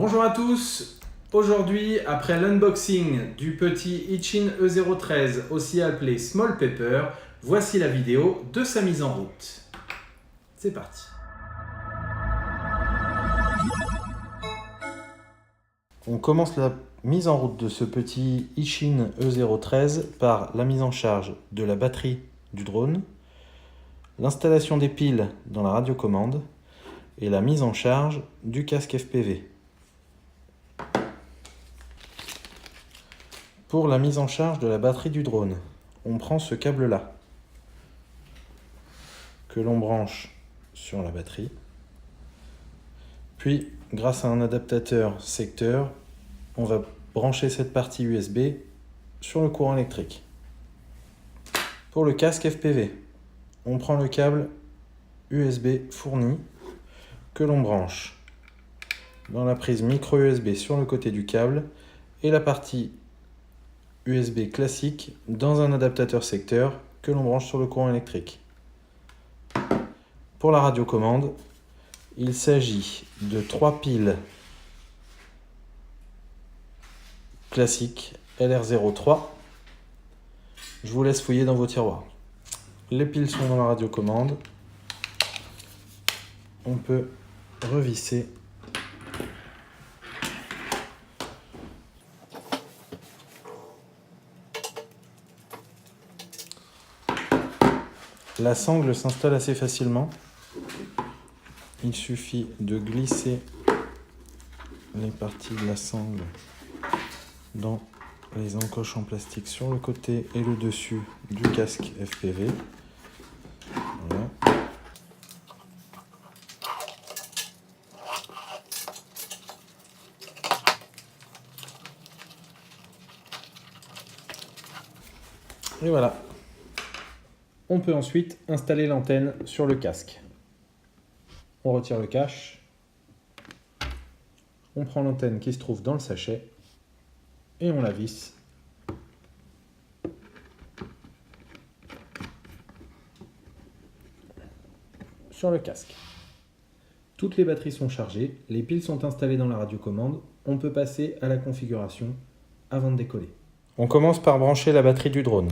Bonjour à tous. Aujourd'hui, après l'unboxing du petit Ichin E013, aussi appelé Small Pepper, voici la vidéo de sa mise en route. C'est parti. On commence la mise en route de ce petit Ichin E013 par la mise en charge de la batterie du drone, l'installation des piles dans la radiocommande et la mise en charge du casque FPV. Pour la mise en charge de la batterie du drone, on prend ce câble-là que l'on branche sur la batterie. Puis, grâce à un adaptateur secteur, on va brancher cette partie USB sur le courant électrique. Pour le casque FPV, on prend le câble USB fourni que l'on branche dans la prise micro USB sur le côté du câble et la partie USB classique dans un adaptateur secteur que l'on branche sur le courant électrique. Pour la radiocommande, il s'agit de 3 piles classiques LR03. Je vous laisse fouiller dans vos tiroirs. Les piles sont dans la radiocommande. On peut revisser la sangle s'installe assez facilement. Il suffit de glisser les parties de la sangle dans les encoches en plastique sur le côté et le dessus du casque FPV. Voilà. Et voilà. On peut ensuite installer l'antenne sur le casque. On retire le cache. On prend l'antenne qui se trouve dans le sachet et on la visse sur le casque. Toutes les batteries sont chargées, les piles sont installées dans la radiocommande. On peut passer à la configuration avant de décoller. On commence par brancher la batterie du drone.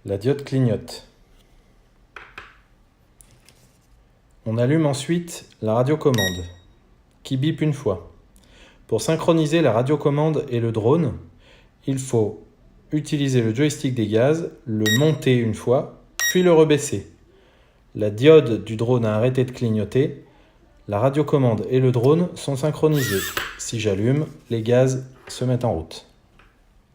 La diode clignote. On allume ensuite la radiocommande, qui bip une fois. Pour synchroniser la radiocommande et le drone, il faut utiliser le joystick des gaz, le monter une fois, puis le rebaisser. La diode du drone a arrêté de clignoter. La radiocommande et le drone sont synchronisés. Si j'allume, les gaz se mettent en route.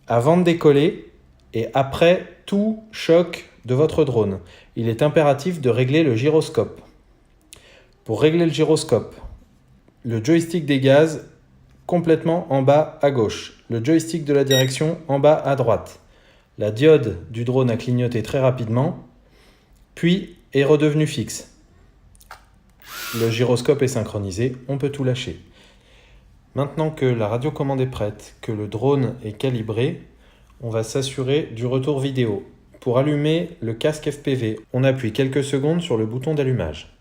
Avant de décoller et après tout choc de votre drone, il est impératif de régler le gyroscope. Pour régler le gyroscope, le joystick des gaz complètement en bas à gauche, le joystick de la direction en bas à droite. La diode du drone a clignoté très rapidement, puis est redevenue fixe. Le gyroscope est synchronisé, on peut tout lâcher. Maintenant que la radiocommande est prête, que le drone est calibré, on va s'assurer du retour vidéo. Pour allumer le casque FPV, on appuie quelques secondes sur le bouton d'allumage.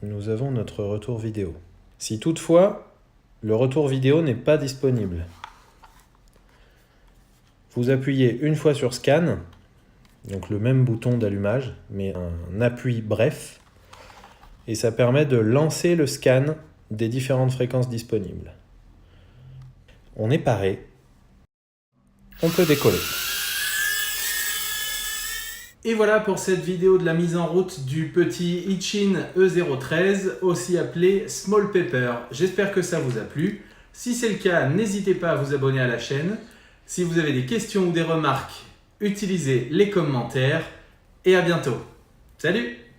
Nous avons notre retour vidéo. Si toutefois, le retour vidéo n'est pas disponible, vous appuyez une fois sur Scan, donc le même bouton d'allumage, mais un appui bref, et ça permet de lancer le scan des différentes fréquences disponibles. On est paré, on peut décoller. Et voilà pour cette vidéo de la mise en route du petit Ichin E013, aussi appelé Small Pepper. J'espère que ça vous a plu. Si c'est le cas, n'hésitez pas à vous abonner à la chaîne. Si vous avez des questions ou des remarques, utilisez les commentaires. Et à bientôt. Salut!